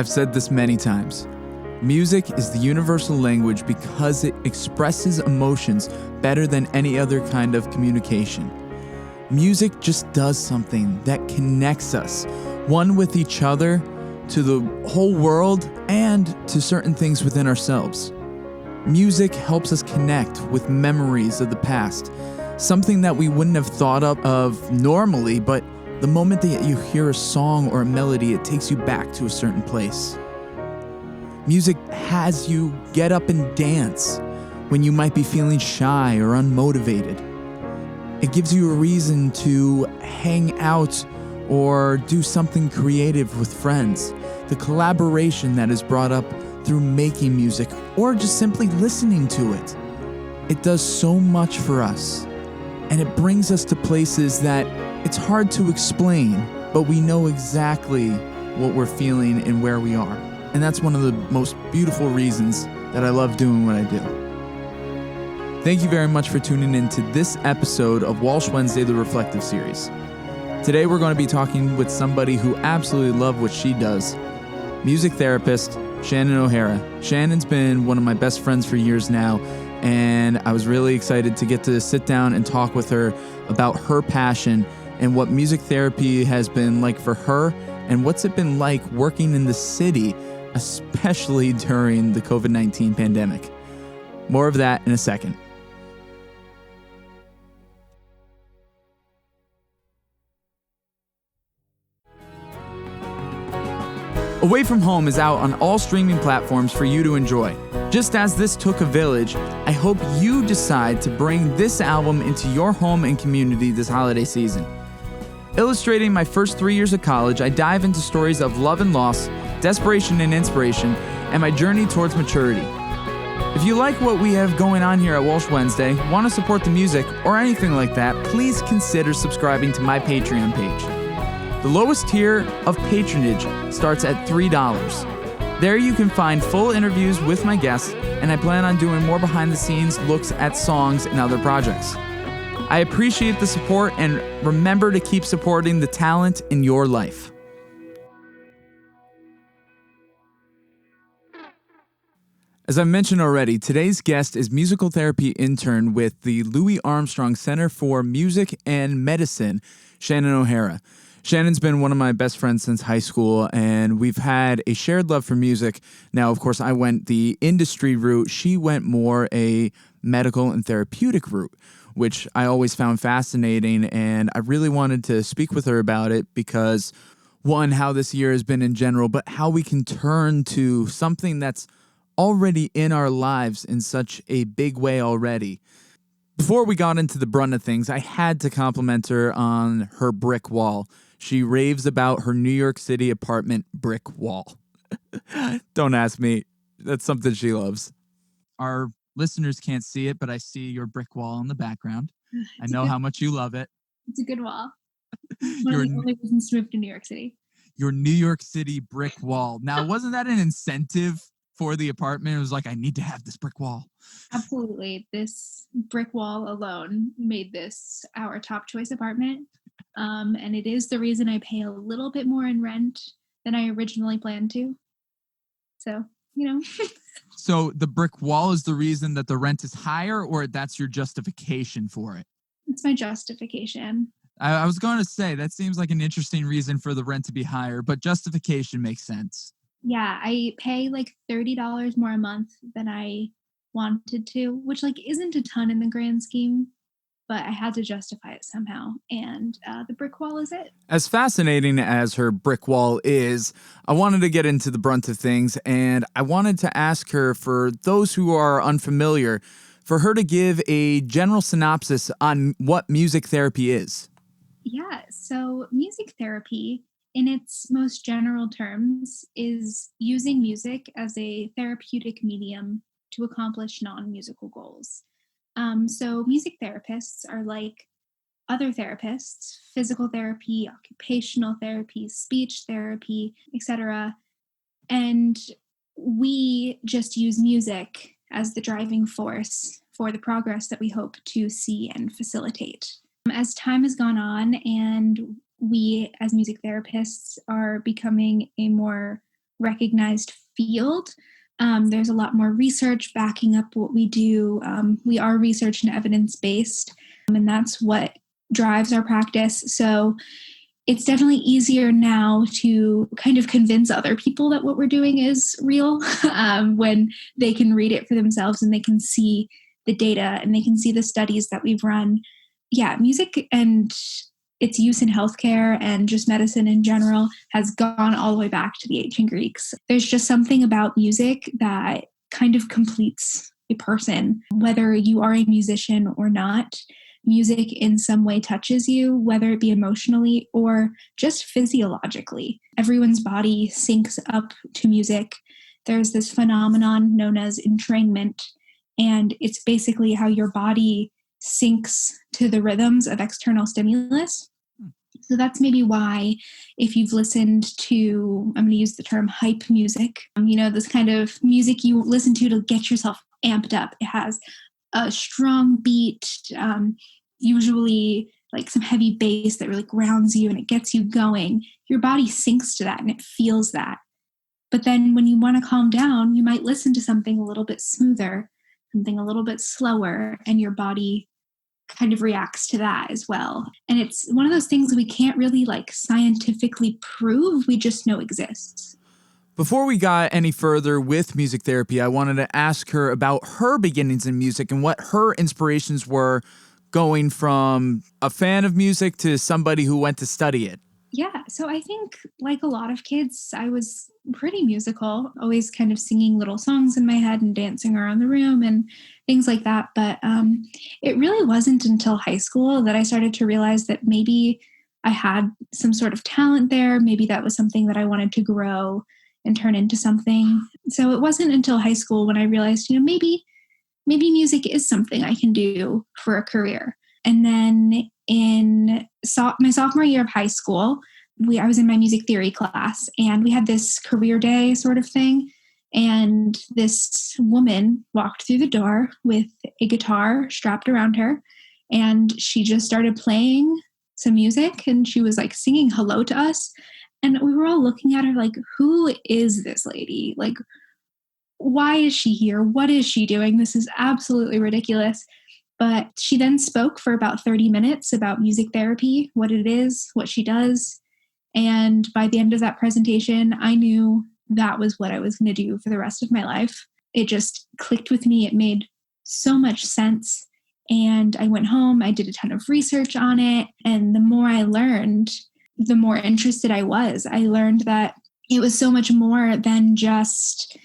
I've said this many times. Music is the universal language because it expresses emotions better than any other kind of communication. Music just does something that connects us, one with each other, to the whole world, and to certain things within ourselves. Music helps us connect with memories of the past, something that we wouldn't have thought of normally, but the moment that you hear a song or a melody, it takes you back to a certain place. Music has you get up and dance when you might be feeling shy or unmotivated. It gives you a reason to hang out or do something creative with friends. The collaboration that is brought up through making music or just simply listening to it. It does so much for us, and it brings us to places that it's hard to explain, but we know exactly what we're feeling and where we are. And that's one of the most beautiful reasons that I love doing what I do. Thank you very much for tuning in to this episode of Walsh Wednesday, the Reflective Series. Today we're going to be talking with somebody who absolutely loves what she does. Music therapist, Shannon O'Hara. Shannon's been one of my best friends for years now, and I was really excited to get to sit down and talk with her about her passion and what music therapy has been like for her, and what's it been like working in the city, especially during the COVID-19 pandemic. More of that in a second. Away From Home is out on all streaming platforms for you to enjoy. Just as this took a village, I hope you decide to bring this album into your home and community this holiday season. Illustrating my first 3 years of college, I dive into stories of love and loss, desperation and inspiration, and my journey towards maturity. If you like what we have going on here at Walsh Wednesday, want to support the music, or anything like that, please consider subscribing to my Patreon page. The lowest tier of patronage starts at $3. There you can find full interviews with my guests, and I plan on doing more behind-the-scenes looks at songs and other projects. I appreciate the support, and remember to keep supporting the talent in your life. As I mentioned already, today's guest is musical therapy intern with the Louis Armstrong Center for Music and Medicine, Shannon O'Hara. Shannon's been one of my best friends since high school, and we've had a shared love for music. Now, of course, I went the industry route. She went more a medical and therapeutic route, which I always found fascinating, and I really wanted to speak with her about it because, one, how this year has been in general, but how we can turn to something that's already in our lives in such a big way already. Before we got into the brunt of things, I had to compliment her on her brick wall. She raves about her New York City apartment brick wall. Don't ask me. That's something she loves. Our listeners can't see it, but I see your brick wall in the background. I know how much you love it. It's a good wall. One of the only reasons to move to New York City. Your New York City brick wall. Now, wasn't that an incentive for the apartment? It was like, I need to have this brick wall. Absolutely. This brick wall alone made this our top choice apartment. And it is the reason I pay a little bit more in rent than I originally planned to. So, So the brick wall is the reason that the rent is higher, or that's your justification for it? It's my justification. I was going to say, that seems like an interesting reason for the rent to be higher, but justification makes sense. Yeah, I pay like $30 more a month than I wanted to, which isn't a ton in the grand scheme, but I had to justify it somehow, and the brick wall is it. As fascinating as her brick wall is, I wanted to get into the brunt of things, and I wanted to ask her, for those who are unfamiliar, for her to give a general synopsis on what music therapy is. Yeah, so music therapy, in its most general terms, is using music as a therapeutic medium to accomplish non-musical goals. So music therapists are like other therapists, physical therapy, occupational therapy, speech therapy, etc. And we just use music as the driving force for the progress that we hope to see and facilitate. As time has gone on and we as music therapists are becoming a more recognized field. There's a lot more research backing up what we do. We are research and evidence-based, and that's what drives our practice. So it's definitely easier now to kind of convince other people that what we're doing is real when they can read it for themselves and they can see the data and they can see the studies that we've run. Yeah, music and its use in healthcare and just medicine in general has gone all the way back to the ancient Greeks. There's just something about music that kind of completes a person, whether you are a musician or not. Music in some way touches you, whether it be emotionally or just physiologically. Everyone's body syncs up to music. There's this phenomenon known as entrainment, and it's basically how your body syncs to the rhythms of external stimulus. So that's maybe why, if you've listened to, I'm going to use the term hype music, this kind of music you listen to get yourself amped up. It has a strong beat, usually like some heavy bass that really grounds you and it gets you going. Your body syncs to that and it feels that. But then when you want to calm down, you might listen to something a little bit smoother, something a little bit slower, and your body kind of reacts to that as well. And it's one of those things we can't really scientifically prove, we just know exists. Before we got any further with music therapy, I wanted to ask her about her beginnings in music and what her inspirations were going from a fan of music to somebody who went to study it. Yeah, so I think like a lot of kids, I was pretty musical, always kind of singing little songs in my head and dancing around the room and things like that. But it really wasn't until high school that I started to realize that maybe I had some sort of talent there. Maybe that was something that I wanted to grow and turn into something. So it wasn't until high school when I realized, maybe music is something I can do for a career. And then in my sophomore year of high school, I was in my music theory class and we had this career day sort of thing. And this woman walked through the door with a guitar strapped around her and she just started playing some music and she was singing hello to us. And we were all looking at her like, who is this lady? Why is she here? What is she doing? This is absolutely ridiculous. But she then spoke for about 30 minutes about music therapy, what it is, what she does. And by the end of that presentation, I knew that was what I was going to do for the rest of my life. It just clicked with me. It made so much sense. And I went home, I did a ton of research on it. And the more I learned, the more interested I was. I learned that it was so much more than just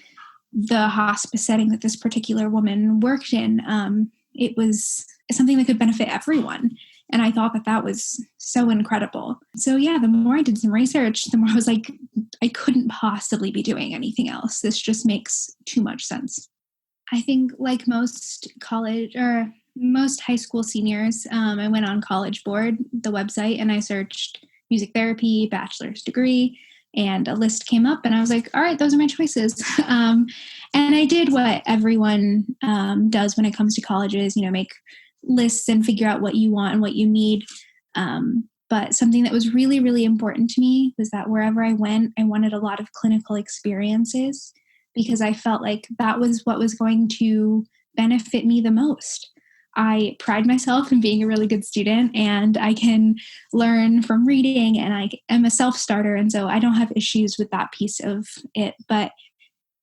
the hospice setting that this particular woman worked in. It was something that could benefit everyone. And I thought that was so incredible. So yeah, the more I did some research, the more I was like, I couldn't possibly be doing anything else. This just makes too much sense. I think like most college or most high school seniors, I went on College Board, the website, and I searched music therapy, bachelor's degree, and a list came up and I was like, all right, those are my choices. And I did what everyone does when it comes to colleges, make lists and figure out what you want and what you need. But something that was really, really important to me was that wherever I went, I wanted a lot of clinical experiences because I felt like that was what was going to benefit me the most. I pride myself in being a really good student and I can learn from reading and I am a self-starter. And so I don't have issues with that piece of it. But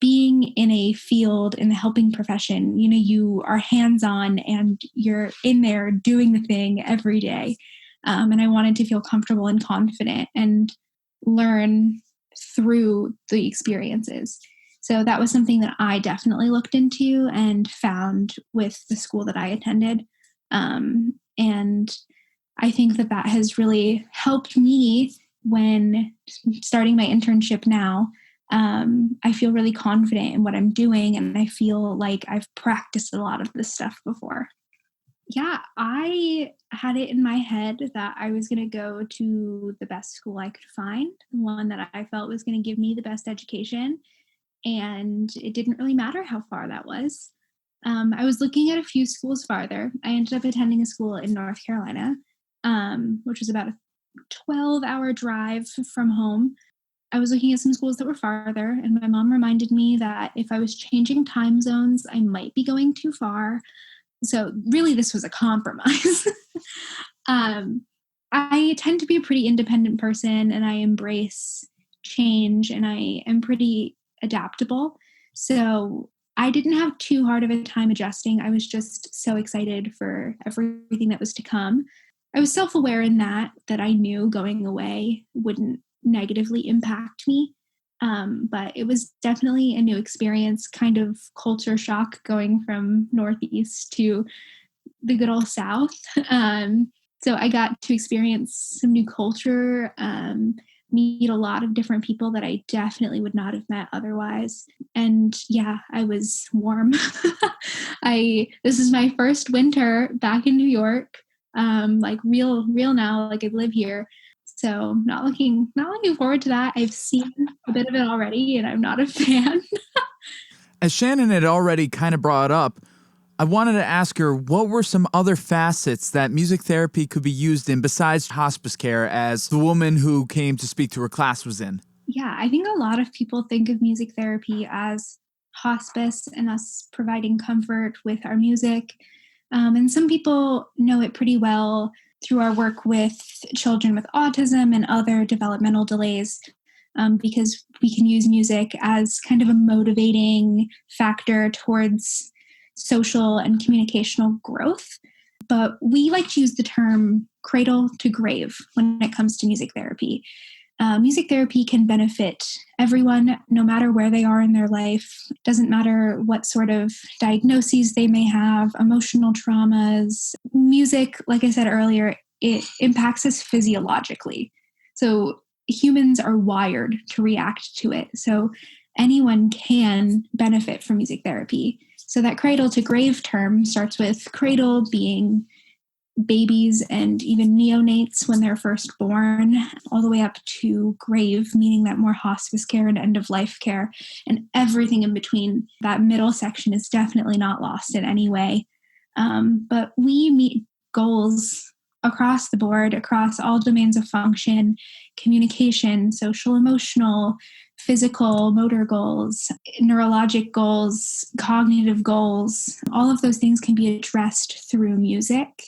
being in a field in the helping profession, you are hands-on and you're in there doing the thing every day. And I wanted to feel comfortable and confident and learn through the experiences. So that was something that I definitely looked into and found with the school that I attended. And I think that has really helped me when starting my internship now. I feel really confident in what I'm doing and I feel like I've practiced a lot of this stuff before. Yeah, I had it in my head that I was going to go to the best school I could find, the one that I felt was going to give me the best education. And it didn't really matter how far that was. I was looking at a few schools farther. I ended up attending a school in North Carolina, which was about a 12-hour drive from home. I was looking at some schools that were farther, and my mom reminded me that if I was changing time zones, I might be going too far. So really, this was a compromise. um, I tend to be a pretty independent person, and I embrace change, and I am pretty adaptable. So I didn't have too hard of a time adjusting. I was just so excited for everything that was to come. I was self-aware in that I knew going away wouldn't negatively impact me. But it was definitely a new experience, kind of culture shock going from Northeast to the good old South. So I got to experience some new culture, meet a lot of different people that I definitely would not have met otherwise. And yeah, I was warm. This is my first winter back in New York. Like real now, like I live here. So not looking forward to that. I've seen a bit of it already and I'm not a fan. As Shannon had already kind of brought up, I wanted to ask her what were some other facets that music therapy could be used in besides hospice care, as the woman who came to speak to her class was in. Yeah, I think a lot of people think of music therapy as hospice and us providing comfort with our music. And some people know it pretty well through our work with children with autism and other developmental delays, because we can use music as kind of a motivating factor towards social and communicational growth. But we like to use the term cradle to grave when it comes to music therapy. Music therapy can benefit everyone, no matter where they are in their life. It doesn't matter what sort of diagnoses they may have, emotional traumas. Music, like I said earlier, it impacts us physiologically. So humans are wired to react to it. So anyone can benefit from music therapy. So that cradle to grave term starts with cradle being babies and even neonates when they're first born, all the way up to grave, meaning that more hospice care and end of life care, and everything in between. That middle section is definitely not lost in any way. But we meet goals across the board, across all domains of function, communication, social, emotional, physical, motor goals, neurologic goals, cognitive goals. All of those things can be addressed through music.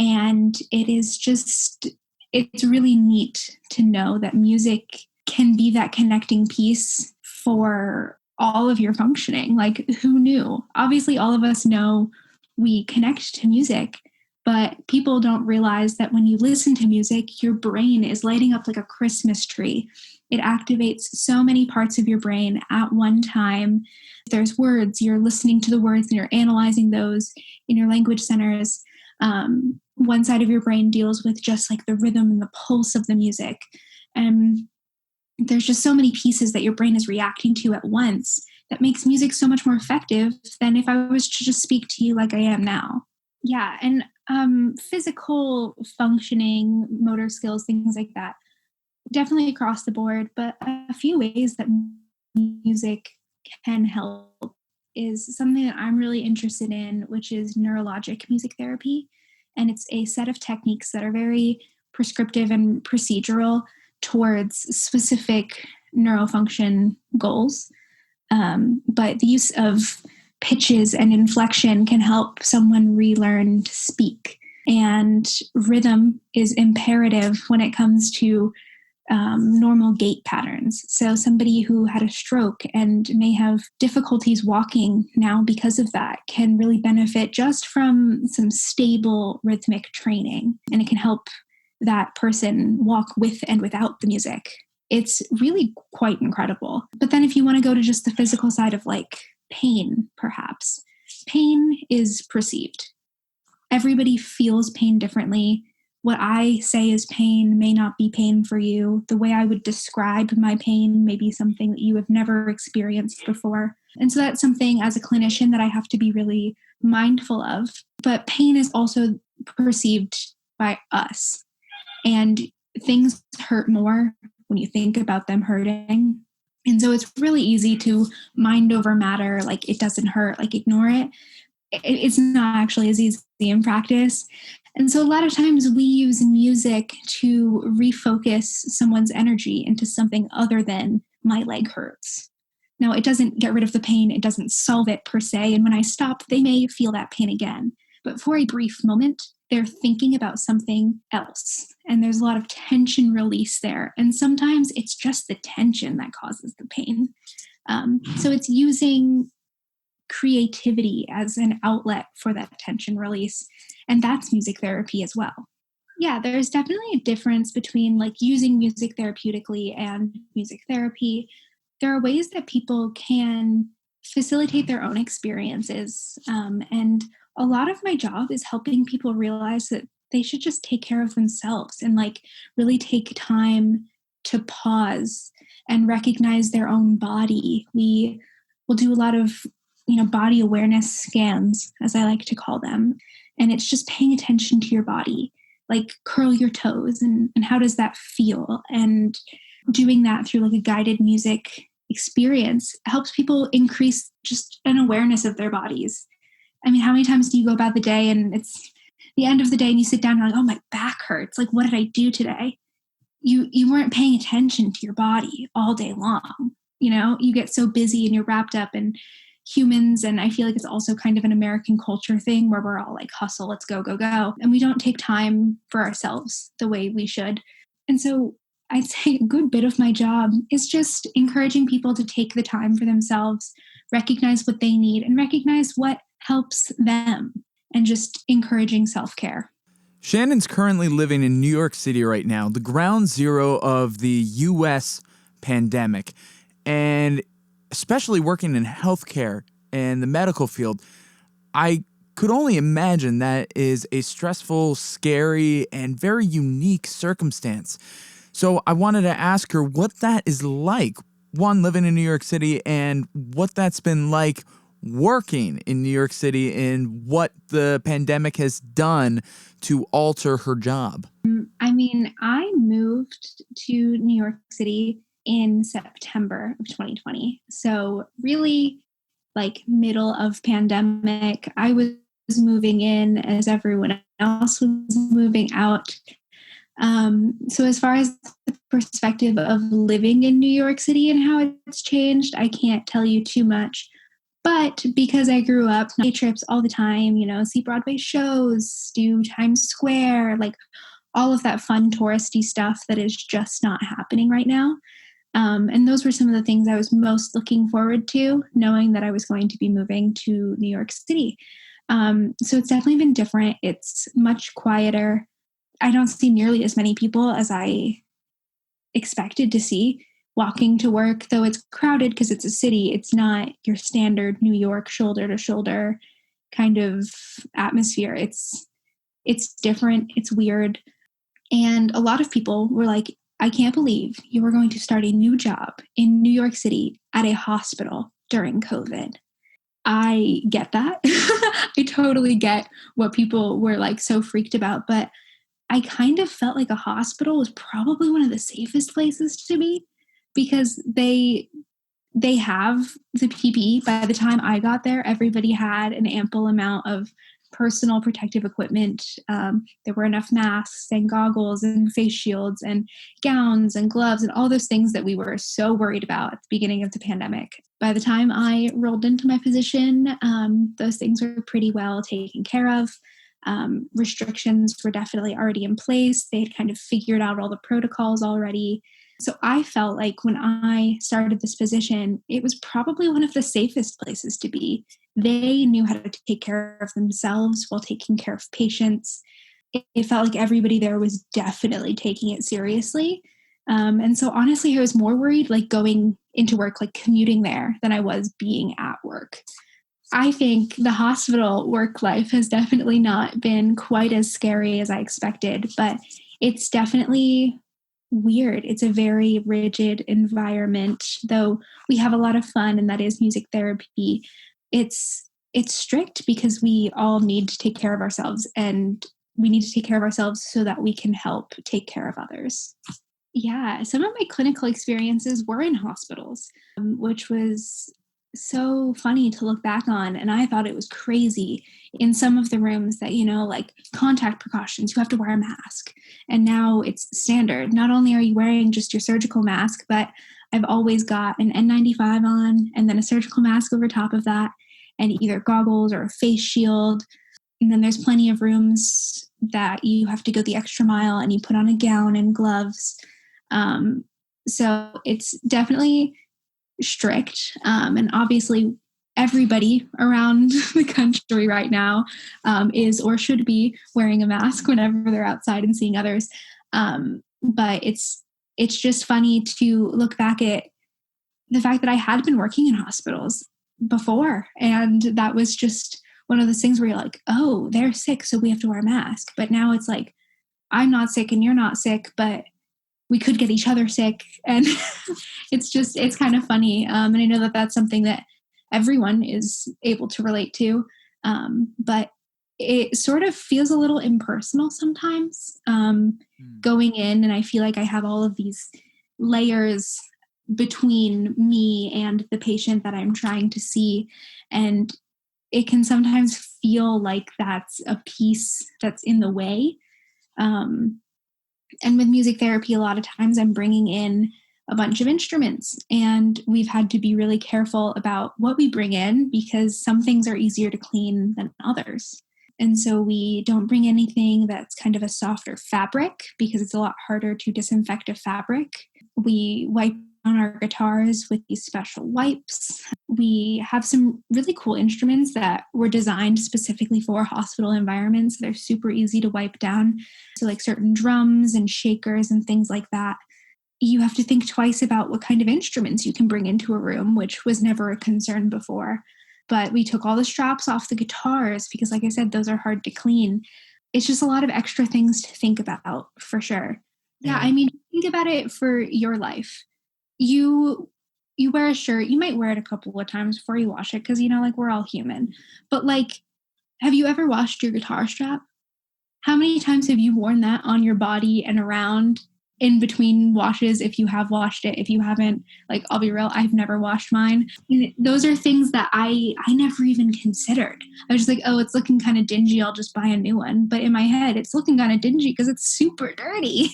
And it's really neat to know that music can be that connecting piece for all of your functioning. Like, who knew? Obviously, all of us know we connect to music, but people don't realize that when you listen to music, your brain is lighting up like a Christmas tree. It activates so many parts of your brain at one time. There's words, you're listening to the words and you're analyzing those in your language centers. One side of your brain deals with just like the rhythm and the pulse of the music. And there's just so many pieces that your brain is reacting to at once that makes music so much more effective than if I was to just speak to you like I am now. Yeah, and physical functioning, motor skills, things like that, definitely across the board, but a few ways that music can help is something that I'm really interested in, which is neurologic music therapy. And it's a set of techniques that are very prescriptive and procedural towards specific neurofunction goals. But the use of pitches and inflection can help someone relearn to speak. And rhythm is imperative when it comes to normal gait patterns. So somebody who had a stroke and may have difficulties walking now because of that can really benefit just from some stable rhythmic training. And it can help that person walk with and without the music. It's really quite incredible. But then if you want to go to just the physical side of like pain, perhaps, pain is perceived. Everybody feels pain differently. What I say is pain may not be pain for you. The way I would describe my pain may be something that you have never experienced before. And so that's something as a clinician that I have to be really mindful of. But pain is also perceived by us. And things hurt more when you think about them hurting. And so it's really easy to mind over matter, like it doesn't hurt, like ignore it. It's not actually as easy in practice. And so a lot of times we use music to refocus someone's energy into something other than my leg hurts. Now, it doesn't get rid of the pain, it doesn't solve it per se. And when I stop, they may feel that pain again. But for a brief moment, they're thinking about something else. And there's a lot of tension release there. And sometimes it's just the tension that causes the pain. So it's using creativity as an outlet for that tension release. And that's music therapy as well. Yeah, there's definitely a difference between like using music therapeutically and music therapy. There are ways that people can facilitate their own experiences. And a lot of my job is helping people realize that they should just take care of themselves and like really take time to pause and recognize their own body. We will do a lot of body awareness scans, as I like to call them. And it's just paying attention to your body, like curl your toes and how does that feel? And doing that through like a guided music experience helps people increase just an awareness of their bodies. I mean, how many times do you go about the day and it's the end of the day and you sit down and you're like, oh, my back hurts. Like, what did I do today? You weren't paying attention to your body all day long. You get so busy and you're wrapped up in humans. And I feel like it's also kind of an American culture thing where we're all like, hustle, let's go, go, go. And we don't take time for ourselves the way we should. And so I'd say a good bit of my job is just encouraging people to take the time for themselves, recognize what they need, and recognize what helps them, and just encouraging self-care. Shannon's currently living in New York City right now, the ground zero of the U.S. pandemic. And especially working in healthcare and the medical field, I could only imagine that is a stressful, scary, and very unique circumstance. So I wanted to ask her what that is like, one, living in New York City, and what that's been like working in New York City and what the pandemic has done to alter her job. I mean, I moved to New York City in September of 2020. So really like middle of pandemic, I was moving in as everyone else was moving out. So as far as the perspective of living in New York City and how it's changed, I can't tell you too much. But because I grew up day trips all the time, see Broadway shows, do Times Square, like all of that fun touristy stuff that is just not happening right now. And those were some of the things I was most looking forward to, knowing that I was going to be moving to New York City. So it's definitely been different. It's much quieter. I don't see nearly as many people as I expected to see walking to work, though it's crowded because it's a city. It's not your standard New York shoulder to shoulder kind of atmosphere. It's different. It's weird. And a lot of people were like, I can't believe you were going to start a new job in New York City at a hospital during COVID. I get that. I totally get what people were like so freaked about, but I kind of felt like a hospital was probably one of the safest places to be because they have the PPE. By the time I got there, everybody had an ample amount of personal protective equipment. There were enough masks and goggles and face shields and gowns and gloves and all those things that we were so worried about at the beginning of the pandemic. By the time I rolled into my position, those things were pretty well taken care of. Restrictions were definitely already in place. They had kind of figured out all the protocols already. So I felt like when I started this position, it was probably one of the safest places to be. They knew how to take care of themselves while taking care of patients. It felt like everybody there was definitely taking it seriously. And so honestly, I was more worried like going into work, like commuting there than I was being at work. I think the hospital work life has definitely not been quite as scary as I expected, but it's definitely weird. It's a very rigid environment, though we have a lot of fun, and that is music therapy. It's strict because we all need to take care of ourselves, and we need to take care of ourselves so that we can help take care of others. Yeah, some of my clinical experiences were in hospitals, which was So funny to look back on. And I thought it was crazy in some of the rooms that, like contact precautions, you have to wear a mask. And now it's standard. Not only are you wearing just your surgical mask, but I've always got an N95 on and then a surgical mask over top of that, and either goggles or a face shield. And then there's plenty of rooms that you have to go the extra mile and you put on a gown and gloves. So it's definitely strict. And obviously, everybody around the country right now is or should be wearing a mask whenever they're outside and seeing others. But it's just funny to look back at the fact that I had been working in hospitals before, and that was just one of those things where you're like, oh, they're sick, so we have to wear a mask. But now it's like, I'm not sick and you're not sick, but we could get each other sick. And it's kind of funny. And I know that that's something that everyone is able to relate to. But it sort of feels a little impersonal sometimes, going in. And I feel like I have all of these layers between me and the patient that I'm trying to see. And it can sometimes feel like that's a piece that's in the way. And with music therapy, a lot of times I'm bringing in a bunch of instruments, and we've had to be really careful about what we bring in because some things are easier to clean than others. And so we don't bring anything that's kind of a softer fabric because it's a lot harder to disinfect a fabric. We wipe on our guitars with these special wipes. We have some really cool instruments that were designed specifically for hospital environments. They're super easy to wipe down. So like certain drums and shakers and things like that. You have to think twice about what kind of instruments you can bring into a room, which was never a concern before. But we took all the straps off the guitars because, like I said, those are hard to clean. It's just a lot of extra things to think about for sure. Yeah, I mean, think about it for your life. You wear a shirt, you might wear it a couple of times before you wash it because, like we're all human. But like, have you ever washed your guitar strap? How many times have you worn that on your body and around in between washes if you have washed it? If you haven't, like, I'll be real, I've never washed mine. And those are things that I never even considered. I was just like, oh, it's looking kind of dingy, I'll just buy a new one. But in my head, it's looking kind of dingy because it's super dirty.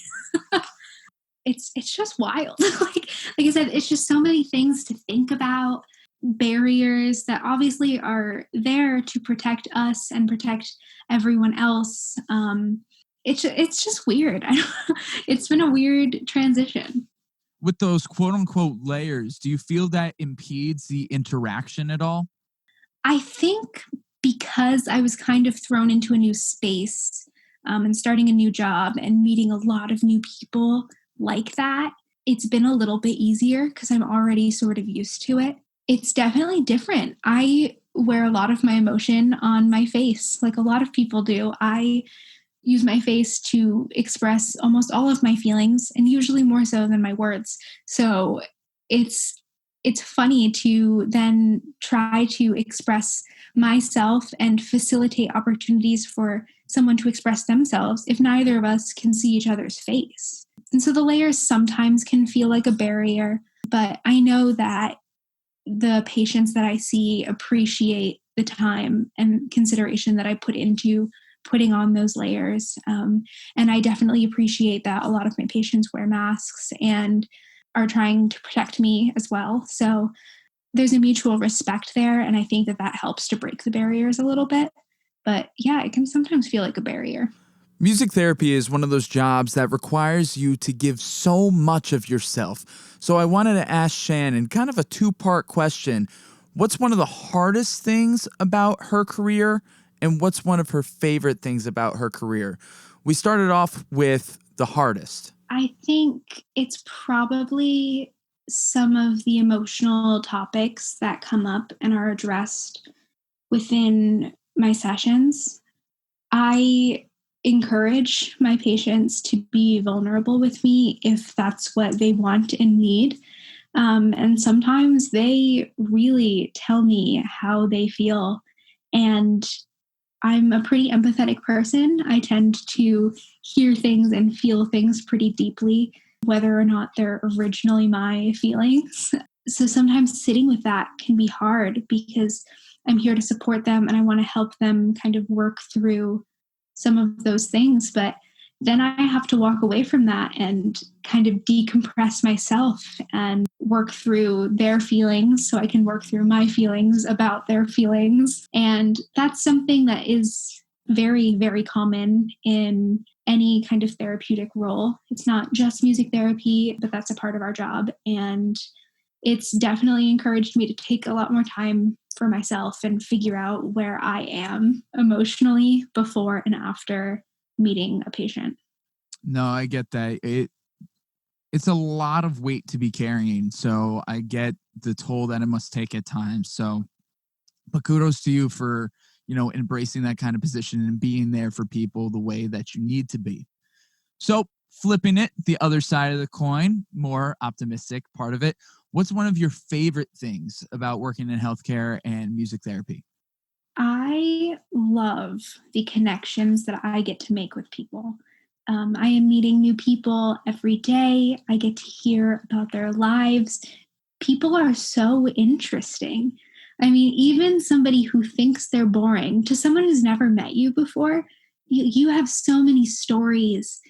It's just wild. like I said, it's just so many things to think about, barriers that obviously are there to protect us and protect everyone else. It's just weird. It's been a weird transition. With those quote unquote layers, do you feel that impedes the interaction at all? I think because I was kind of thrown into a new space, and starting a new job and meeting a lot of new people like that, it's been a little bit easier because I'm already sort of used to it. It's definitely different. I wear a lot of my emotion on my face, like a lot of people do. I use my face to express almost all of my feelings, and usually more so than my words. So it's funny to then try to express myself and facilitate opportunities for someone to express themselves if neither of us can see each other's face. And so the layers sometimes can feel like a barrier, but I know that the patients that I see appreciate the time and consideration that I put into putting on those layers. And I definitely appreciate that a lot of my patients wear masks and are trying to protect me as well. So there's a mutual respect there. And I think that that helps to break the barriers a little bit. But yeah, it can sometimes feel like a barrier. Music therapy is one of those jobs that requires you to give so much of yourself. So I wanted to ask Shannon kind of a two-part question. What's one of the hardest things about her career, and what's one of her favorite things about her career? We started off with the hardest. I think it's probably some of the emotional topics that come up and are addressed within my sessions. I encourage my patients to be vulnerable with me if that's what they want and need. And sometimes they really tell me how they feel. And I'm a pretty empathetic person. I tend to hear things and feel things pretty deeply, whether or not they're originally my feelings. So sometimes sitting with that can be hard because I'm here to support them and I want to help them kind of work through some of those things. But then I have to walk away from that and kind of decompress myself and work through their feelings so I can work through my feelings about their feelings. And that's something that is very, very common in any kind of therapeutic role. It's not just music therapy, but that's a part of our job. And it's definitely encouraged me to take a lot more time for myself and figure out where I am emotionally before and after meeting a patient. No, I get that. It's a lot of weight to be carrying, so I get the toll that it must take at times. So, but kudos to you for, embracing that kind of position and being there for people the way that you need to be. So, flipping it, the other side of the coin, more optimistic part of it. What's one of your favorite things about working in healthcare and music therapy? I love the connections that I get to make with people. I am meeting new people every day. I get to hear about their lives. People are so interesting. I mean, even somebody who thinks they're boring, to someone who's never met you before, you have so many stories,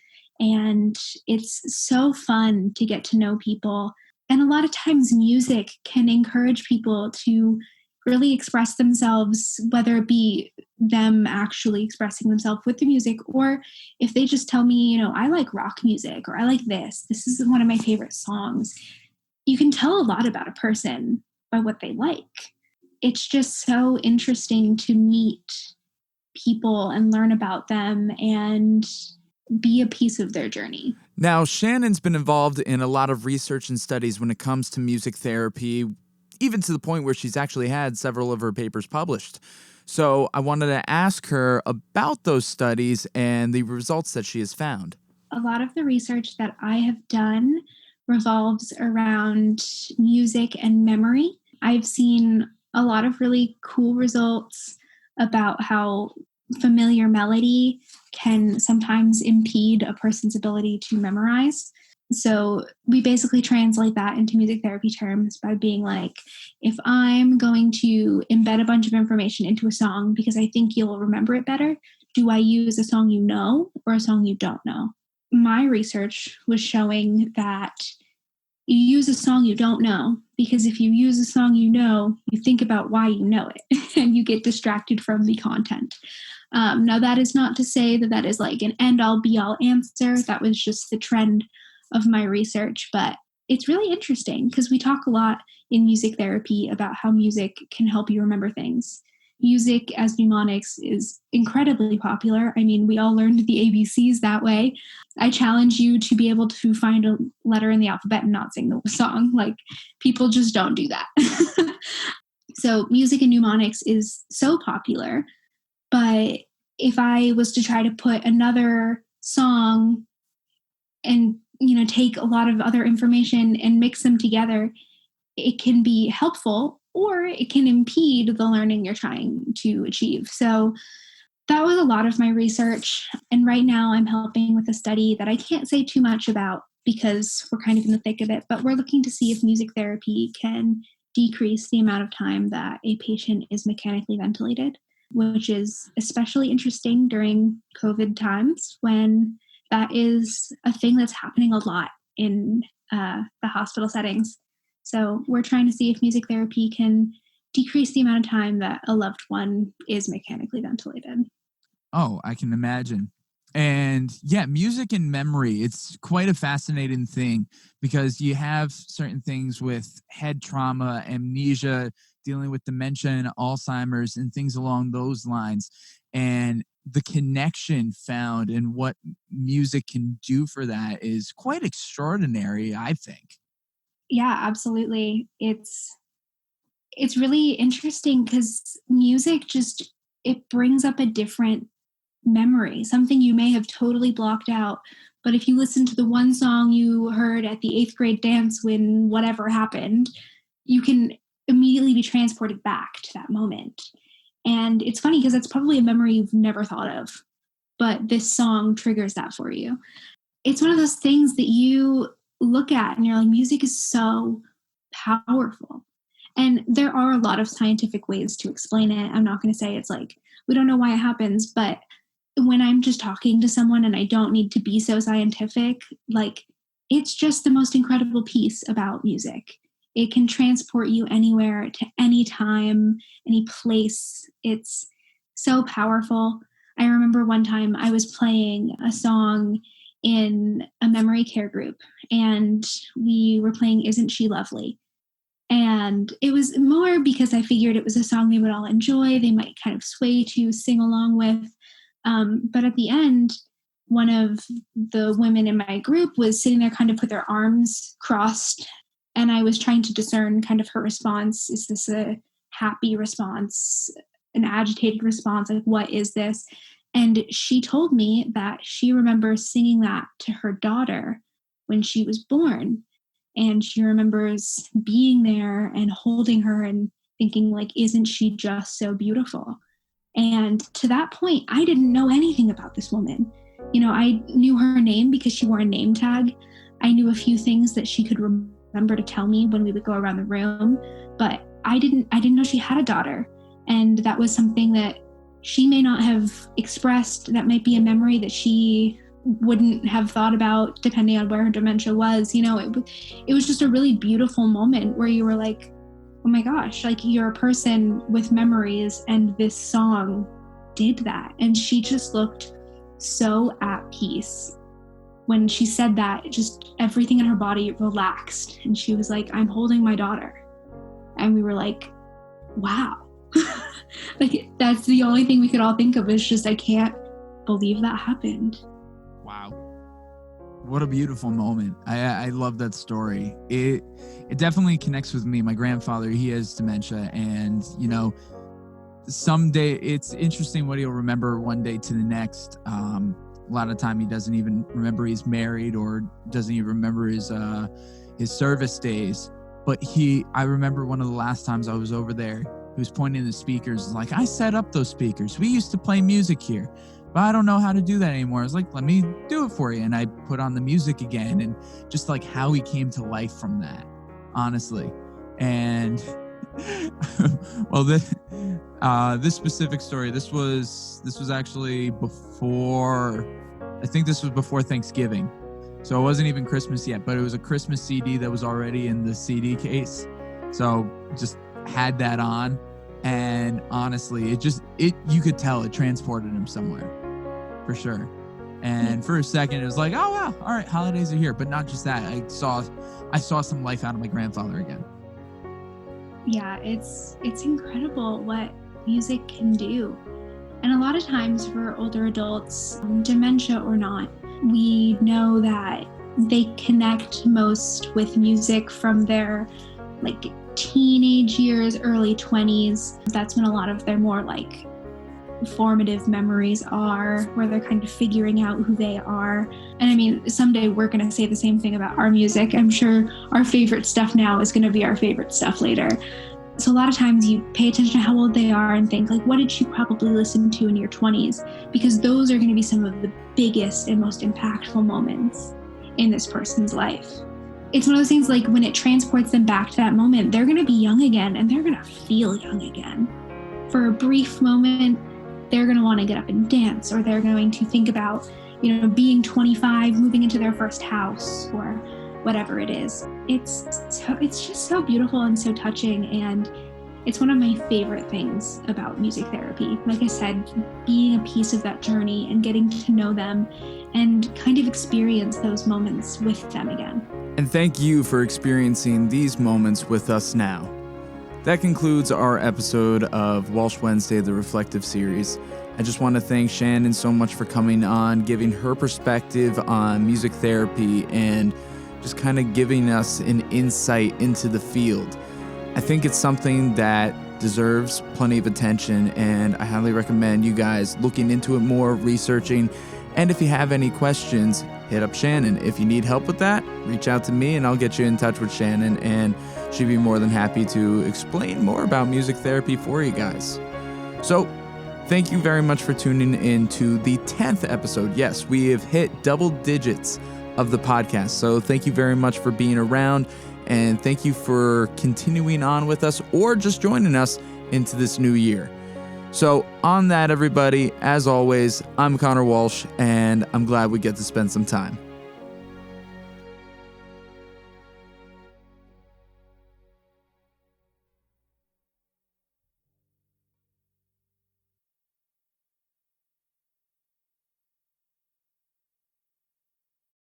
and it's so fun to get to know people. And a lot of times, music can encourage people to really express themselves, whether it be them actually expressing themselves with the music, or if they just tell me, I like rock music or I like this. This is one of my favorite songs. You can tell a lot about a person by what they like. It's just so interesting to meet people and learn about them and be a piece of their journey. Now, Shannon's been involved in a lot of research and studies when it comes to music therapy, even to the point where she's actually had several of her papers published. So I wanted to ask her about those studies and the results that she has found. A lot of the research that I have done revolves around music and memory. I've seen a lot of really cool results about how familiar melody can sometimes impede a person's ability to memorize. So we basically translate that into music therapy terms by being like, if I'm going to embed a bunch of information into a song because I think you'll remember it better, do I use a song you know or a song you don't know? My research was showing that you use a song you don't know because if you use a song you know, you think about why you know it and you get distracted from the content. Now, that is not to say that that is like an end all be all answer. That was just the trend of my research, but it's really interesting because we talk a lot in music therapy about how music can help you remember things. Music as mnemonics is incredibly popular. I mean, we all learned the ABCs that way. I challenge you to be able to find a letter in the alphabet and not sing the song. Like, people just don't do that. So, music and mnemonics is so popular. But if I was to try to put another song and, take a lot of other information and mix them together, it can be helpful or it can impede the learning you're trying to achieve. So that was a lot of my research. And right now I'm helping with a study that I can't say too much about because we're kind of in the thick of it, but we're looking to see if music therapy can decrease the amount of time that a patient is mechanically ventilated, which is especially interesting during COVID times when that is a thing that's happening a lot in the hospital settings. So we're trying to see if music therapy can decrease the amount of time that a loved one is mechanically ventilated. Oh, I can imagine. And yeah, music and memory, it's quite a fascinating thing because you have certain things with head trauma, amnesia, dealing with dementia and Alzheimer's and things along those lines. And the connection found and what music can do for that is quite extraordinary, I think. Yeah, absolutely. It's really interesting because music just it brings up a different memory, something you may have totally blocked out. But if you listen to the one song you heard at the eighth grade dance when whatever happened, you can immediately be transported back to that moment. And it's funny because that's probably a memory you've never thought of, but this song triggers that for you. It's one of those things that you look at and you're like, music is so powerful. And there are a lot of scientific ways to explain it. I'm not going to say it's like, we don't know why it happens, but when I'm just talking to someone and I don't need to be so scientific, like it's just the most incredible piece about music. It can transport you anywhere to any time, any place. It's so powerful. I remember one time I was playing a song in a memory care group and we were playing Isn't She Lovely? And it was more because I figured it was a song they would all enjoy. They might kind of sway to, sing along with. But at the end, one of the women in my group was sitting there kind of with their arms crossed. And I was trying to discern kind of her response. Is this a happy response, an agitated response? Like, what is this? And she told me that she remembers singing that to her daughter when she was born. And she remembers being there and holding her and thinking, like, isn't she just so beautiful? And to that point, I didn't know anything about this woman. You know, I knew her name because she wore a name tag. I knew a few things that she could remember to tell me when we would go around the room, but I didn't know she had a daughter. And that was something that she may not have expressed. That might be a memory that she wouldn't have thought about depending on where her dementia was. You know, it was just a really beautiful moment where you were like, oh my gosh, like you're a person with memories and this song did that. And she just looked so at peace. When she said that, just everything in her body relaxed. And she was like, I'm holding my daughter. And we were like, wow. Like that's the only thing we could all think of is just, I can't believe that happened. Wow. What a beautiful moment. I love that story. It definitely connects with me. My grandfather, he has dementia, and you know, someday it's interesting what he'll remember one day to the next. A lot of time he doesn't even remember he's married or doesn't even remember his service days. But I remember one of the last times I was over there, he was pointing to the speakers like, I set up those speakers. We used to play music here, but I don't know how to do that anymore. I was like, let me do it for you. And I put on the music again, and just like how he came to life from that, honestly. And well, this specific story, this was actually before, I think this was before Thanksgiving. So it wasn't even Christmas yet, but it was a Christmas CD that was already in the CD case. So just had that on, and honestly, you could tell it transported him somewhere for sure. And for a second it was like, oh wow, all right, holidays are here. But not just that, I saw some life out of my grandfather again. Yeah, it's incredible what music can do. And a lot of times for older adults, dementia or not, we know that they connect most with music from their like teenage years, early 20s. That's when a lot of their more like formative memories are, where they're kind of figuring out who they are. And I mean, someday we're going to say the same thing about our music. I'm sure our favorite stuff now is going to be our favorite stuff later. So a lot of times you pay attention to how old they are and think like, what did you probably listen to in your 20s? Because those are going to be some of the biggest and most impactful moments in this person's life. It's one of those things like when it transports them back to that moment, they're going to be young again and they're going to feel young again. For a brief moment, they're going to want to get up and dance, or they're going to think about, you know, being 25, moving into their first house, or whatever it is. It's just so beautiful and so touching, and it's one of my favorite things about music therapy. Like I said, being a piece of that journey and getting to know them and kind of experience those moments with them again. And thank you for experiencing these moments with us now. That concludes our episode of Walsh Wednesday, the Reflective Series. I just want to thank Shannon so much for coming on, giving her perspective on music therapy, and just kind of giving us an insight into the field. I think it's something that deserves plenty of attention, and I highly recommend you guys looking into it more, researching, and if you have any questions, hit up Shannon. If you need help with that, reach out to me and I'll get you in touch with Shannon, and she'd be more than happy to explain more about music therapy for you guys. So, thank you very much for tuning in to the 10th episode. Yes, we have hit double digits of the podcast. So thank you very much for being around. And thank you for continuing on with us or just joining us into this new year. So on that, everybody, as always, I'm Conor Walsh, and I'm glad we get to spend some time.